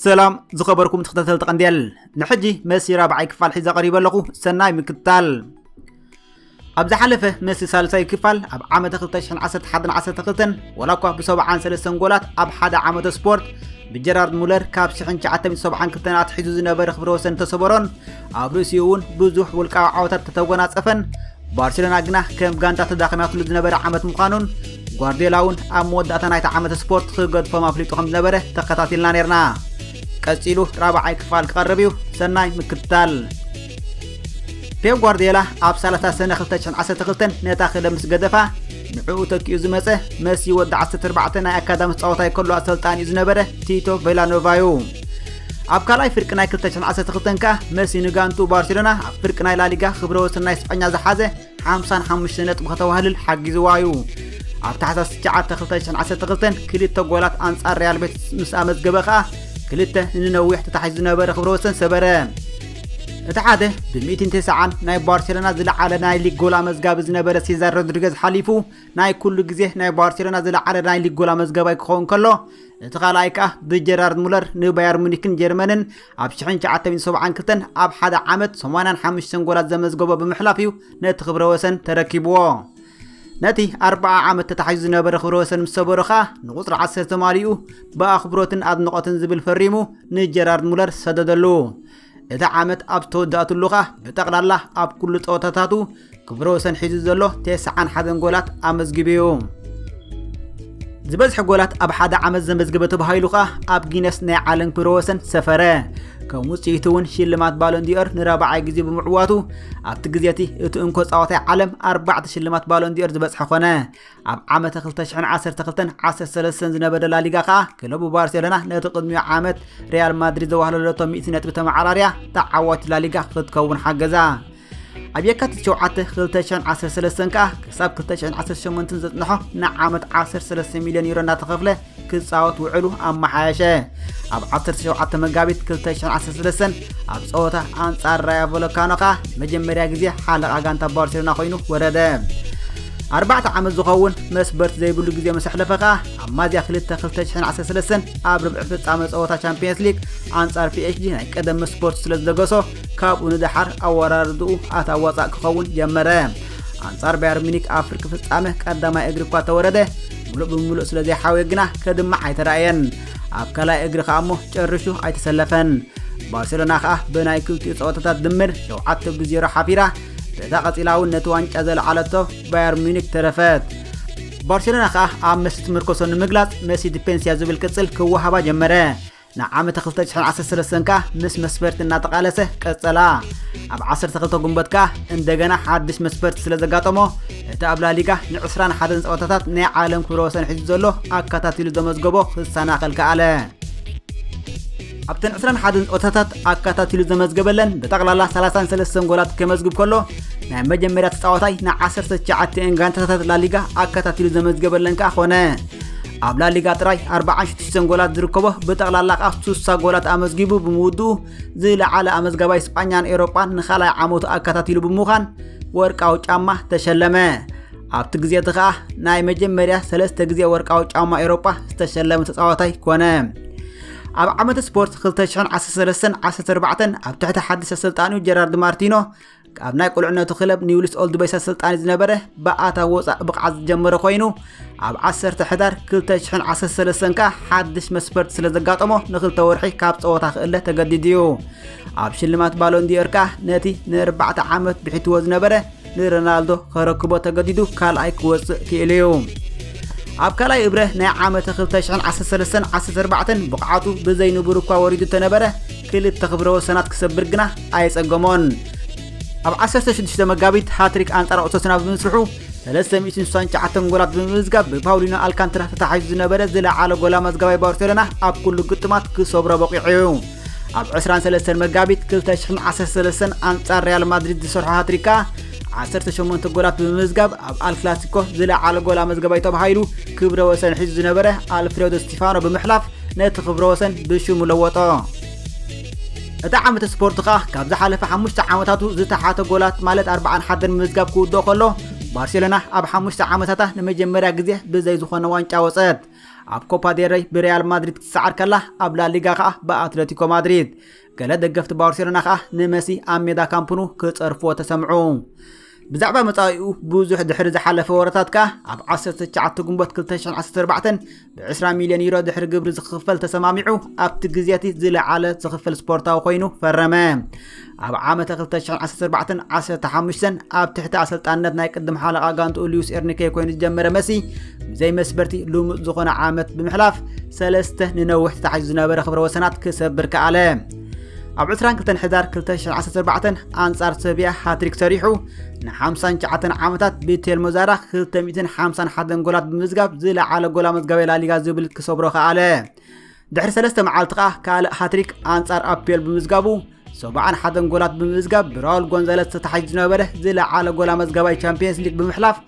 سلام زخبركم تختتل تقنديل نحجي مسي رابعي كفال حيزة قريبا لكو سناي مكتال أبزا حلفة مسي سالساي كفال أب عامة خلطيشن عسد حدن عسد تقلتن ولاكوه بسوبعان سلسن قولات أب حدا عامة سبورت بجرارد مولر كاب شحن شعاتا من سوبعان كلتنات حيزو زنابر خبروسن تصبرون أب روسيون بوزوح والقاع عوتات تتوقنات أفن بارسلونا قنا كم غانتا تداخمات لزنابر عامة مقانون غوارديولاون أب موداتا نايتا عامة سبورت خلقود فما فليتو خمز نابره تقتاتلنا نيرنا قصيلو رابعي كفال قربيو سناي مكتال بيب غوارديولا اب 3 سنه 2012 نتا خدمس قدفا نعو تكيو زمصه ميسي ود 14 ناي اكاديمي صوتاي كله اسلطاني زنبره تيتو فيلانوفايو اب كلاي فرق ناي 2012 كا ميسي نغانتو بارسلونا فرق ناي لاليغا خبرو سناي اسبانيا زحازه 55 نطب كتوهلل حجزوايو اب تحساس 2012 كليته غولات انصار ريال بيت مسامز غبخا كلته ننوح تتحيز نبره خبروسن سبره اتحاده ب209 ناي بارسلونا زلعله ناي ليج جولا مزغاب زنبره سيزار رودريغز حليفو ناي كل غزي ناي بارسلونا زلعله ناي ليج جولا مزغاب يكون كله اتخالايكا بجرارد مولر نباير مونيكن جيرمنن اب شحن 970 اب حدا عامت 85 جولات زمزغبو بمحلافيو نت خبروسن تركيبو نتي 4 عامت تتحيز نبره خبروسن مسبرخا نقطر 10 تماريو باخبروتن ادنقوتن زبل فريمو نجرارد مولر سددلو إذا عامت أب تودات اللغة بتقلال أب كل توتاتاتو كبروسن حيز زلو 9 حدن جولات أمزجبيو زبز حجولات أب حدا عمز زمزجبته بهايلوخة أب جينس نعلن بروسن سفره كموسيتون شلمات بالون دير نرابع جزي بمعواتو أب تجزيتي اتنكوز أوتي عالم 4 شلمات بالون دير زبز حخونه أب عام تخلتشحن 10 سلسن زنبدا لا ليغا كلوب بارسلونا نتقدمي عامت ريال مدريد زوهللتو 100 نتر تمعراريا تعوت لا ليغا خدكون حجزا أبيكات شوعات خلتشان 10 سلسن كا كساب خلتشان 18 زتنحو نعامت 10 مليون يورو ناتخفله كصاوت وعلو أما حاشه أب 10 شوعات مغابيت خلتشان 10 سلسن أب صوتا أنصار رايا فولكانو كا مجمريا غزي حلقة غانتا بارسلونا خوينو ورده 4 عامل زخون مسبرت زي بلو غزي مسحلفقا اما دي خلتشحن 10 اب ربع فصامه صوتا چامبيونز ليج انصار بي اتش دي ناي قدم سبورت سلازدغسو كابو ندحر اوراردو اتاوصا كخون جمره انصار باير ميونيك افريقيا فصامه قدما اجر كوا تورده ملو سلازي حاويغنا كدما ايتراين اب كلا اجر خامو چرشو ايتسلفن بارسلونا خا بناي كوتي صوتات دمر شو عتب بزيرو حفيره تقاتلاون نتوان جزل على باير ميونيك ترفات بارسلونا خا امست مركوسون مغلاط ميسي ديفنسيا زبل كصل كوهبا جمره نعم تخلتش 10 كا مس مسبرت ناتقالسه قصلا اب 10 تخلتو غنبتكا اندغنا حدش مسبرت سلازغاطمو تابلا ليغا نعسران حدن صوتات ني عالم كروسن حج زلو اكاتاتيلو زمزغبو خصانا خلقاله ابتن عسران حدن اوتاتات اكاتاتيلو زمزغبلن بتقلالا 33 جولات كمزغب كله نا مجمريا تصاوتاي نا 19 انغانتاتات لا ليغا اكاتاتيلو زمزغبلن كا خونه ابلا ليغا تراي 46 جولات دركبو بتقلالا 3 جولات امزغبو بمودو زيلا على امزغباي اسبانيان اوروبان نخالاي عموت اكاتاتيلو بمخان ورقاو ጫማ ተሸለመ አብት ጊዜ ተኻ ናይ መጀመሪያ 3 ጊዜ ወርቃው ጫማ አውሮፓ ተሸለመ ተጻዋታይ ኮነ ኣብ ዓመት ስፖርት 2013 14 ኣብ ትሕቲ ሓድሽ ኣሰልጣኒ ጀራርድ ማርቲኖ ኣብ ናይ ቁልዕነቱ ክለብ ኒውልስ ኦልድ ቦይስ ኣሰልጣኒ ዝነበረ በኣታ ወፃእ ብቕዓት ጀመረ ኮይኑ ኣብ 10 ሕዳር 2013 ካ ሓድሽ መስፈርት ስለ ዘጋጠሞ ንኽልተ ወርሒ ካብ ጸወታ ክእለ ተገዲድዩ ኣብ ሽልማት ባሎን ዲዮር ካ ነቲ ን4 ዓመት ብሕትዎ ዝነበረ ንሮናልዶ ከረክቦ ተገዲዱ ካልኣይ ክወፅእ ክኢልዩ ኣብ ካልኣይ እብረ ናይ ዓመት 2013 14 ብቕዓቱ ብዘይንብሩ እኳ ወሪዱ ተነበረ ክልተ ክብረ ወሰናት ክሰብር ግና ኣይጸገሞን ኣብ 16 መጋቢት ሃትሪክ አንጻር ኦቶስና ብምስርሑ 369 ጎላት ብምዝጋብ በፓውሊኖ አልካንትራ ተታሒዙ ዝነበረ ዝለዓለ ጎላ መዝጋባይ ባርሴሎና ኣብ ኩሉ ግጥማት ክሰብሮ በቂዑ ኣብ 23 መጋቢት 2013 አንጻር ሪያል ማድሪድ ዝሰርሖ ሃትሪካ 18 ጎላት ብምዝጋብ ኣብ አልክላሲኮ ዝለዓለ ጎላ መዝጋባይ ተባሂሉ ክብረ ወሰን ሒዙ ዝነበረ አልፍሬዶ ስቲፋኖ ብምሕላፍ ነቲ ክብረ ወሰን ብሽሙ ለወጦ እታ ዓመት ስፖርት ካ ካብ ዝሓለፈ 5 ዓመታቱ ዝተሓተ ጎላት ማለት 41 ምዝጋብ ክውዶ ከሎ ባርሴሎና ኣብ 5 ዓመታታ ንመጀመርያ ግዜ ብዘይ ዝኾነ ዋንጫ ወፀት ኣብ ኮፓ ዴል ሬይ ብሪያል ማድሪድ ክትሰዓር ከላ ኣብ ላ ሊጋ ከዓ በአትሌቲኮ ማድሪድ ገለ ደገፍቲ ባርሴሎና ከዓ ንመሲ ኣብ ሜዳ ካምፕኑ ክጸርፍዎ ተሰምዑ ብዛዕባ መጻኢኡ ብዙሕ ድሕሪ ዝሓለፈ ወረታት ከዓ ኣብ 19 ግንቦት 2014 ብ20 ሚልዮን ዩሮ ድሕሪ ግብሪ ዝኽፈል ተሰማሚዑ ኣብቲ ግዜያቲ ዝለዓለ ዝኽፈል ስፖርታዊ ኮይኑ ፈረመ ኣብ ዓመት 2014 15 ኣብ ትሕቲ ኣሰልጣንነት ናይ ቅድም ሓለቓ ጋንቱ ሉዊስ ኤርኒኬ ኮይኑ ዝጀመረ መሲ ብዘይ መስበርቲ ልሙፅ ዝኾነ ዓመት ብምሕላፍ ሰለስተ ንነዊሕ ተታሒዙ ዝነበረ ክብረ ወሰናት ክሰብር ከኣለ ኣብ 22 ሕዳር 2014 ኣንጻር ሰብያ ሃትሪክ ሰሪሑ ን59 ዓመታት ብቴልሞ ዛራ 251 ጎላት ብምዝጋብ ዝለዓለ ጎላ መዝገበ ላሊጋ ዝብል ክሰብሮ ከኣለ ድሕሪ 3 መዓልቲ ከዓ ካልእ ሃትሪክ ኣንጻር ኣፔል ብምዝጋቡ 71 ጎላት ብምዝጋብ ብራውል ጎንዛለስ ተታሒዙ ዝነበረ ዝለዓለ ጎላ መዝገባይ ቻምፒየንስ ሊግ ብምሕላፍ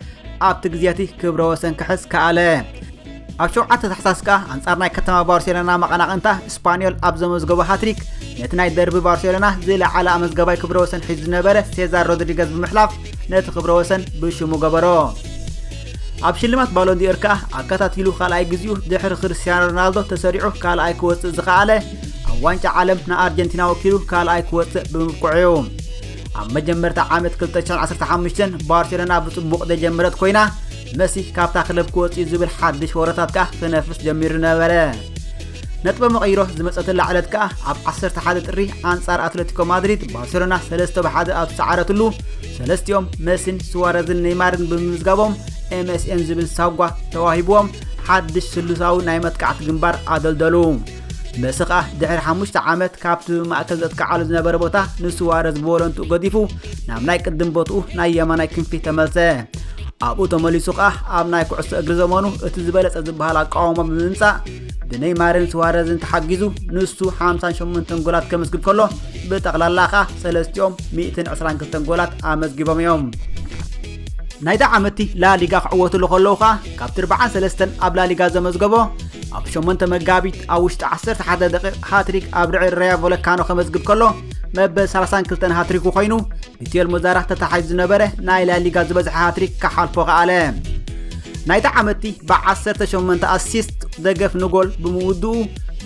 ኣብቲ ግዜያቲ ክብረ ወሰን ክሕዝ ከኣለ ኣብ 7 ታሕሳስ ከዓ ኣንጻር ናይ ከተማ ባርሴሎና መቐናቕንታ ስፓኒዮል ኣብ ዘመዝገቦ ሃትሪክ ነቲ ናይ ደርቢ ባርሴሎና ዝለዓለ መዝገባይ ክብረ ወሰን ሒዙ ዝነበረ ሴዛር ሮድሪገዝ ብምሕላፍ ነቲ ክብረ ወሰን ብሽሙ ገበሮ ኣብ ሽልማት ባሎን ዲኦር ከዓ ኣከታቲሉ ካልኣይ ግዚኡ ድሕሪ ክርስቲያኖ ሮናልዶ ተሰሪዑ ካልኣይ ክወፅእ ዝኸኣለ ኣብ ዋንጫ ዓለም ንኣርጀንቲና ወኪሉ ካልኣይ ክወፅእ ብምብኩዑ ኣብ መጀመርታ ዓመት 2015 ባርሴሎና ብጽቡቕ ደጀመረት ኮይና መሲ ካብታ ክለብ ክወፅእ ዝብል ሓድሽ ወረታት ከዓ ክነፍስ ጀሚሩ ነበረ ነጥብ መቐይሮ ዝመጸተላ ዕለት ከዓ ኣብ 11 ጥሪ ኣንጻር አትሌቲኮ ማድሪድ ባርሴሎና 3-1 ኣብ ተሰዓረትሉ ሰለስቲኦም መሲን ስዋረዝን ኔይማርን ብምዝጋቦም MSN ዝብል ሳጓ ተዋሂቦም ሓድሽ ስሉሳዊ ናይ መጥቃዕቲ ግንባር ኣደልደሉ መሲ ከዓ ድሕሪ 5 ዓመት ካብቲ ማእከል ዘትከዓሉ ዝነበረ ቦታ ንስዋረዝ ብቮለንቱ ገዲፉ ናብ ናይ ቅድም ቦትኡ ናይ የማናይ ክንፊ ተመልሰ ኣብኡ ተመሊሱ ከዓ ኣብ ናይ ኩዕሶ እግሪ ዘመኑ እቲ ዝበለጸ ዝበሃል ኣቃውሞ ብምምጻእ ብኔይማርን ስዋረዝን ተሓጊዙ ንሱ 58 ጎላት ከመስግብ ከሎ ብጠቕላላ ከዓ ሰለስቲኦም 122 ጎላት ኣመዝጊቦም እዮም ናይ ዳዓመቲ ላ ሊጋ ክዕወትሉ ከለዉ ከዓ ካብቲ 43 ኣብ ላ ሊጋ ዘመዝገቦ ኣብ 8 መጋቢት ኣብ ውሽጢ 11 ደቂቕ ሃትሪክ ኣብ ልዕሊ ራዮ ቮለካኖ ከመዝግብ ከሎ መበል 32 ሃትሪክ ኮይኑ ብቴልሞ ዛራ ተታሒዙ ዝነበረ ናይ ላ ሊጋ ዝበዝሐ ሃትሪክ ክሓልፎ ከኣለ ናይ ዳዓመቲ ብ18 ኣሲስት ደገፍ ንጎል ብምውድኡ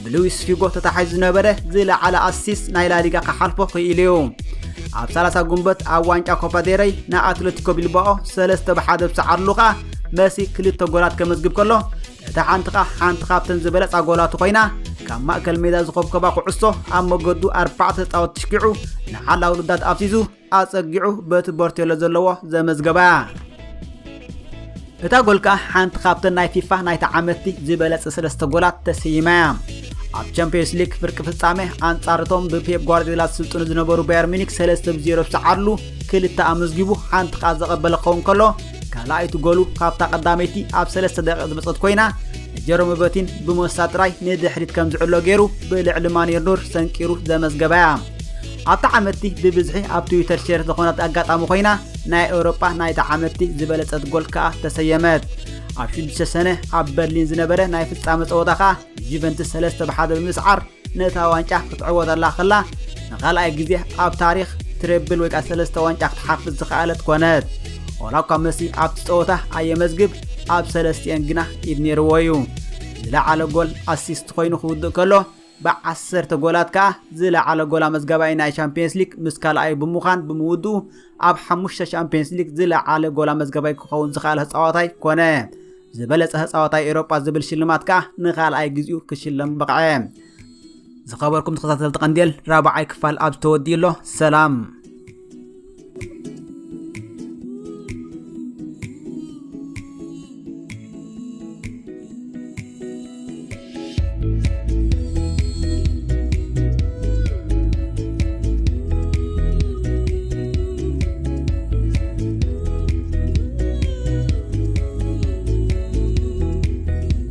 ብሉዊስ ፊጎ ተታሒዙ ዝነበረ ዝለዓለ ኣሲስት ናይ ላ ሊጋ ክሓልፎ ክኢሉ እዩ ኣብ 30 ግንቦት ኣብ ዋንጫ ኮፓ ዴል ሬይ ንኣትሌቲኮ ቢልባኦ 3-1 ብሰዓርሉ ከዓ መሲ 2 ጎላት ከመዝግብ ከሎ እታ ሓንቲ ካብተን ዝበለፃ ጎላቱ ኮይና ካብ ማእከል ሜዳ ዝኸብከባ ኩዕሶ ኣብ መገዱ 4 ጻወት ተሽኪዑ ንሓላዊ ውድዳት ኣፍሲሱ ኣጸጊዑ በቲ ቦርቴሎ ዘለዎ ዘመዝገባ እታ ጎል ከዓ ሓንቲ ካብተን ናይ ፊፋ ናይታ ዓመቲ ዝበለፀ 3 ጎላት ተሰይማ ኣብ ቻምፒየንስ ሊግ ፍርቂ ፍጻሜ ኣንጻርቶም ብፔፕ ጓርዲዮላ ስልጡን ዝነበሩ ባየር ሚኒክ 3-0 ብሰዓርሉ ክልተ ኣመዝጊቡ ሓንቲ ከዓ ዘቐበለ ክኸውን ከሎ ካልኣይቲ ጎሉ ካብታ ቀዳመይቲ ኣብ 3 ደቂቕ ዝመፀት ኮይና ጀሮም ቦቲን ብመወሳድ ጥራይ ንድሕሪት ከም ዝዕሎ ገይሩ ብልዕሊ ማንየር ኑር ሰንቂሩ ዘመዝገባ ኣብታ ዓመቲ ብብዝሒ ኣብ ትዊተር ሼር ዝኾነት ኣጋጣሚ ኮይና ናይ ኤውሮጳ ናይታ ዓመቲ ዝበለፀት ጎል ከዓ ተሰየመት ኣብ 6 ሰነ ኣብ በርሊን ዝነበረ ናይ ፍጻመ ፀወታ ከዓ ጁቨንቱስ 3-1 ብምስዓር ነታ ዋንጫ ክትዕወተላ ከላ ንኻልኣይ ግዜ ኣብ ታሪክ ትሬብል ወይ ከዓ 3 ዋንጫ ክትሓፍዝ ዝኸኣለት ኮነት ወላኳ መሲ ኣብቲ ፀወታ ኣየመዝግብ ኣብ ሰለስቲአን ግና ኢድ ነይርዎ እዩ ዝለዓለ ጎል ኣሲስት ኮይኑ ክውድእ ከሎ ብ10 ጎላት ከዓ ዝለዓለ ጎላ መዝገባይ ናይ ቻምፒየንስ ሊግ ምስ ካልኣይ ብምዃን ብምውድኡ ኣብ 5 ቻምፒየንስ ሊግ ዝለዓለ ጎላ መዝገባይ ክኸውን ዝኽኣለ ህፃወታይ ኮነ ዝበለፀ ህፃወታይ ኤውሮጳ ዝብል ሽልማት ከዓ ንኻልኣይ ግዚኡ ክሽለም በቕዐ ዝኸበርኩም ተኸታተልቲ ቀንዴል ራብዓይ ክፋል ኣብ ዝተወዲኡሎ ሰላም